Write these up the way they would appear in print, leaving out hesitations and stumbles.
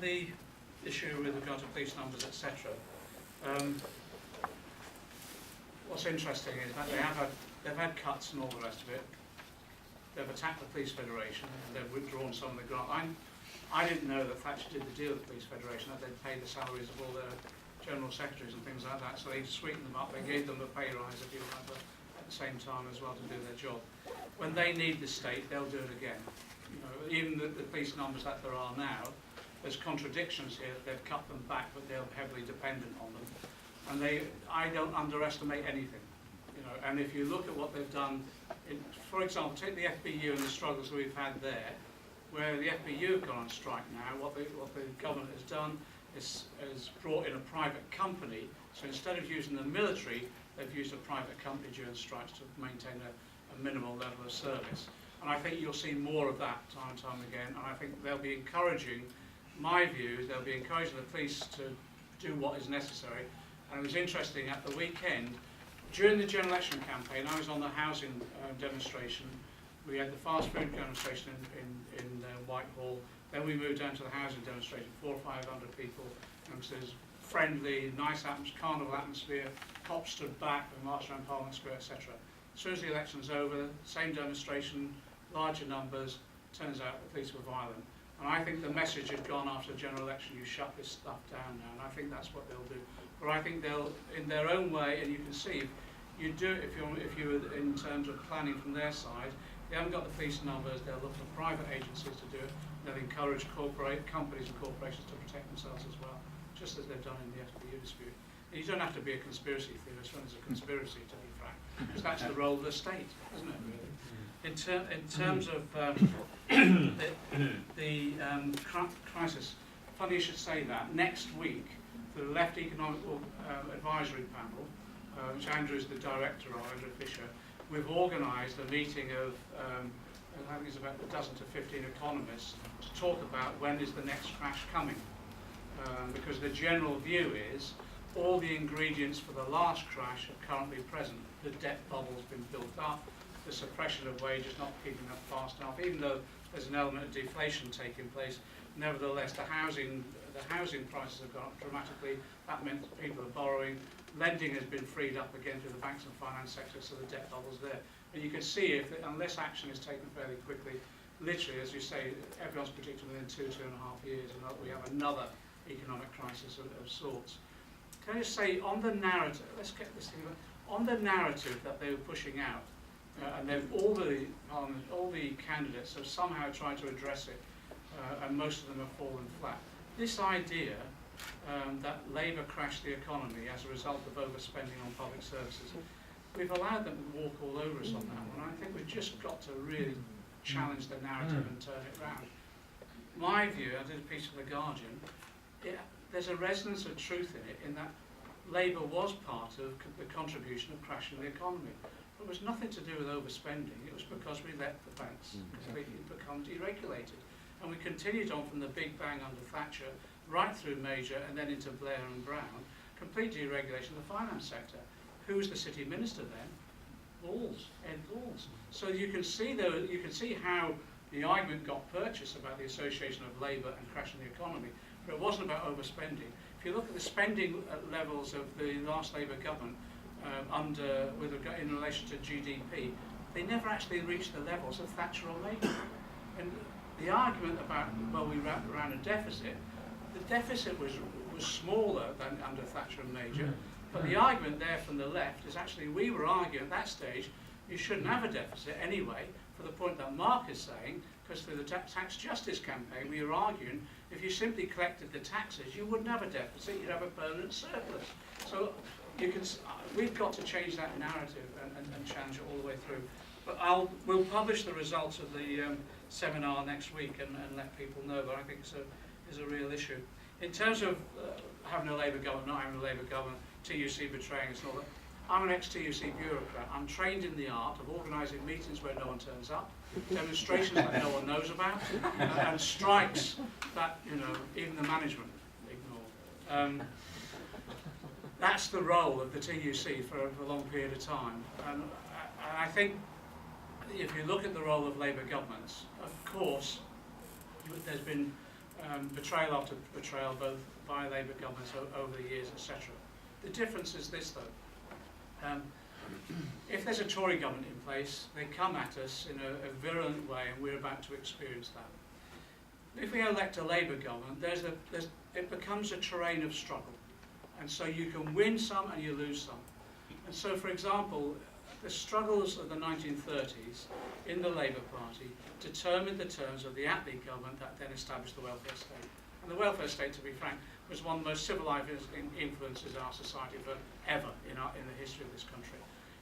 the issue with regard to police numbers, etc., what's interesting is that they've had cuts and all the rest of it. They've attacked the Police Federation, and they've withdrawn some of the grant. I didn't know that Thatcher did the deal with the Police Federation, that they'd pay the salaries of all their general secretaries and things like that, so they sweetened them up. They gave them a pay rise, if you remember, at the same time as well to do their job. When they need the state, they'll do it again. You know, even the police numbers that there are now, there's contradictions here. They've cut them back, but they're heavily dependent on them. And I don't underestimate anything. You know, and if you look at what they've done, for example, take the FBU and the struggles we've had there, where the FBU have gone on strike now. What the government has done is brought in a private company. So instead of using the military, they've used a private company during strikes to maintain a minimal level of service. And I think you'll see more of that time and time again. And I think they'll be encouraging, my view is they'll be encouraging the police to do what is necessary. And it was interesting at the weekend, during the general election campaign, I was on the housing demonstration. We had the fast food demonstration in Whitehall. Then we moved down to the housing demonstration, 400 or 500 people, youngsters, friendly, nice atmosphere, carnival atmosphere. Cops stood back and marched around Parliament Square, etc. As soon as the election's over, same demonstration, larger numbers. Turns out the police were violent. And I think the message had gone after the general election: you shut this stuff down now. And I think that's what they'll do. But I think they'll, in their own way, and you can see, you do it if you're in terms of planning from their side. They haven't got the police numbers. They'll look for private agencies to do it. They'll encourage companies and corporations to protect themselves as well, just as they've done in the FBU dispute. And you don't have to be a conspiracy theorist when there's a conspiracy, to be frank, because that's the role of the state, isn't it, really? In terms of the crisis, funny you should say that. Next week, the Left Economic Advisory Panel, which Andrew is the director of, Andrew Fisher, we've organised a meeting of, I think it's about a dozen to 15 economists to talk about when is the next crash coming. Because the general view is all the ingredients for the last crash are currently present. The debt bubble's been built up, the suppression of wages not keeping up fast enough, even though there's an element of deflation taking place. Nevertheless, the housing prices have gone up dramatically. That meant that people are borrowing. Lending has been freed up again through the banks and finance sector, so the debt bubble's there. And you can see unless action is taken fairly quickly, literally, as you say, everyone's predicting within 2.5 years, and we have another economic crisis of sorts. Can I just say, on the narrative, let's get this thing on the narrative that they were pushing out, and all the candidates have somehow tried to address it, and most of them have fallen flat. This idea that Labour crashed the economy as a result of overspending on public services, we've allowed them to walk all over us on that one. I think we've just got to really challenge the narrative and turn it round. My view, I did a piece for The Guardian, there's a resonance of truth in it, in that Labour was part of the contribution of crashing the economy. But it was nothing to do with overspending. It was because we let the banks completely become deregulated. And we continued on from the Big Bang under Thatcher, right through Major, and then into Blair and Brown, complete deregulation of the finance sector. Who was the city minister then? Balls, Ed Balls. So you can see how the argument got purchased about the association of Labour and crashing the economy, but it wasn't about overspending. If you look at the spending levels of the last Labour government in relation to GDP, they never actually reached the levels of Thatcher or Major. And the argument about, well, we ran a deficit, the deficit was smaller than under Thatcher and Major, but the argument there from the left is actually we were arguing at that stage you shouldn't have a deficit anyway, for the point that Mark is saying, because through the tax justice campaign we were arguing if you simply collected the taxes you wouldn't have a deficit, you'd have a permanent surplus. So we've got to change that narrative and challenge it all the way through. But we'll publish the results of the seminar next week and let people know, but I think it's a real issue. In terms of having a Labour government, not having a Labour government, TUC betraying us and all that, I'm an ex-TUC bureaucrat. I'm trained in the art of organising meetings where no one turns up, demonstrations that no one knows about, and strikes that even the management ignore. That's the role of the TUC for a long period of time. And I think if you look at the role of Labour governments, of course, there's been betrayal after betrayal, both by Labour governments over the years, etc. The difference is this, though. If there's a Tory government in place, they come at us in a virulent way, and we're about to experience that. If we elect a Labour government, it becomes a terrain of struggle. And so you can win some and you lose some. And so, for example, the struggles of the 1930s in the Labour Party determined the terms of the Attlee government that then established the welfare state. And the welfare state, to be frank, was one of the most civilised influences in our society forever in the history of this country.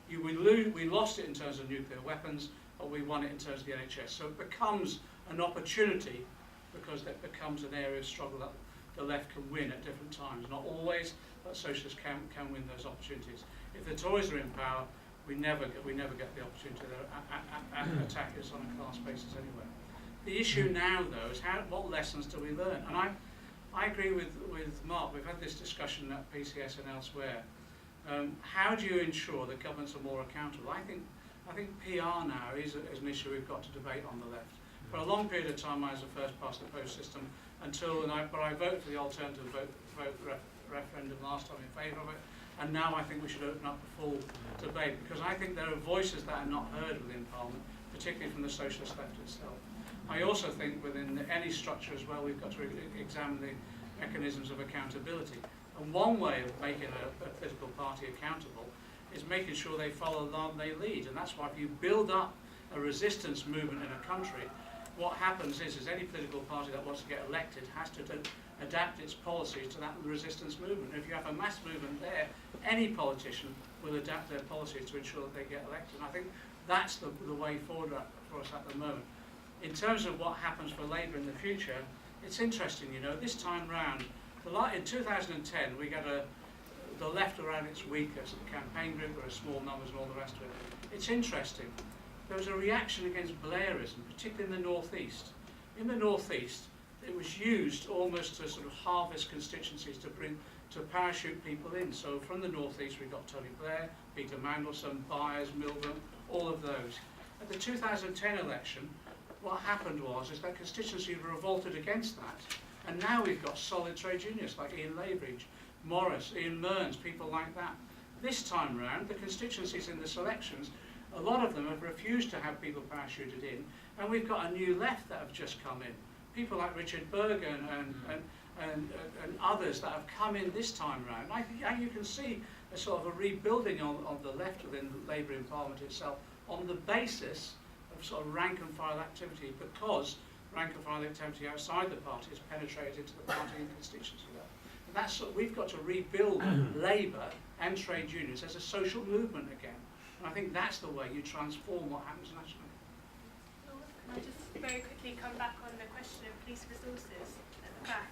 We lost it in terms of nuclear weapons, but we won it in terms of the NHS. So it becomes an opportunity, because it becomes an area of struggle that the left can win at different times. Not always, but socialists can win those opportunities. If the Tories are in power, we never get the opportunity to attack us on a class basis anyway. The issue now, though, is what lessons do we learn? And I agree with Mark. We've had this discussion at PCS and elsewhere. How do you ensure that governments are more accountable? I think PR now is an issue we've got to debate on the left. For a long period of time, I was a first past the post system but I voted for the alternative vote referendum last time in favour of it, and now I think we should open up the full debate, because I think there are voices that are not heard within Parliament, particularly from the socialist left itself. I also think within any structure as well, we've got to examine the mechanisms of accountability. And one way of making a political party accountable is making sure they follow the line they lead. And that's why if you build up a resistance movement in a country, what happens is any political party that wants to get elected has to adapt its policies to that resistance movement. If you have a mass movement there, any politician will adapt their policies to ensure that they get elected. And I think that's the way forward for us at the moment. In terms of what happens for Labour in the future, it's interesting, this time round, in 2010, we got the left around its weakest, the campaign group were small numbers and all the rest of it. It's interesting. There was a reaction against Blairism, particularly in the northeast. In the northeast, it was used almost to sort of harvest constituencies to parachute people in. So from the northeast, we got Tony Blair, Peter Mandelson, Byers, Milgram, all of those. At the 2010 election, what happened was that constituencies revolted against that. And now we've got solid trade unionists like Ian Laybridge, Morris, Ian Mearns, people like that. This time round, the constituencies in the selections, a lot of them have refused to have people parachuted in, and we've got a new left that have just come in. People like Richard Bergen and others that have come in this time round. I think you can see a sort of a rebuilding of the left within Labour in Parliament itself on the basis of sort of rank and file activity, because rank and file activity outside the party has penetrated into the party and constituency level. And that's we've got to rebuild Labour and trade unions as a social movement again. And I think that's the way you transform what happens nationally. Can I just very quickly come back on the question of police resources at the back?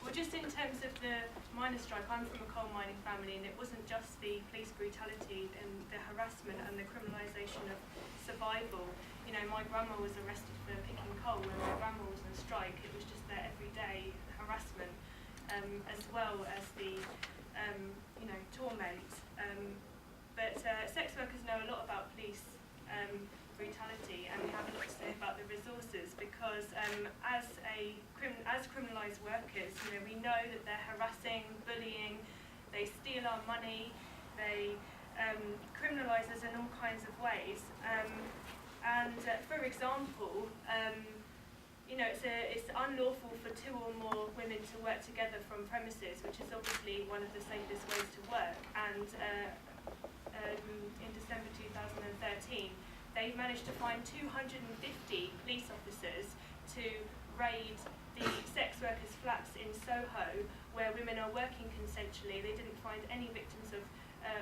Well, just in terms of the miners' strike, I'm from a coal mining family, and it wasn't just the police brutality and the harassment and the criminalisation of survival. My grandma was arrested for picking coal when my grandma was on strike. It was just their everyday harassment, as well as the, torment. But sex workers know a lot about police brutality, and we have a lot to say about the resources, because as criminalised workers, we know that they're harassing, bullying, they steal our money, they criminalise us in all kinds of ways. For example, it's unlawful for 2 or more women to work together from premises, which is obviously one of the safest ways to work. And in December 2013, they managed to find 250 police officers to raid the sex workers' flats in Soho, where women are working consensually. They didn't find any victims of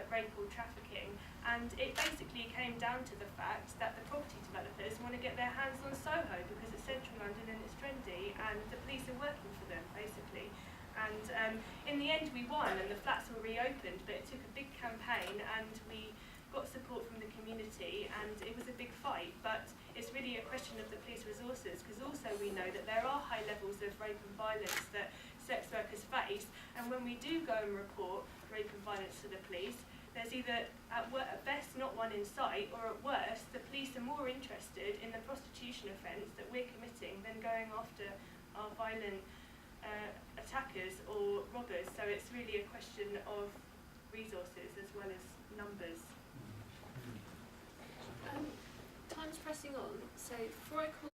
rape or trafficking, and it basically came down to the fact that the property developers want to get their hands on Soho because it's central London and it's trendy, and the police are working for them, basically. And in the end we won, and the flats were reopened, but it took a big campaign, and we got support from the community, and it was a big fight. But it's really a question of the police resources, because also we know that there are high levels of rape and violence that sex workers face, and when we do go and report rape and violence to the police, there's either at best not one in sight, or at worst the police are more interested in the prostitution offence that we're committing than going after our violent attackers or robbers. So it's really a question of resources as well as numbers. Time's pressing on, so before I call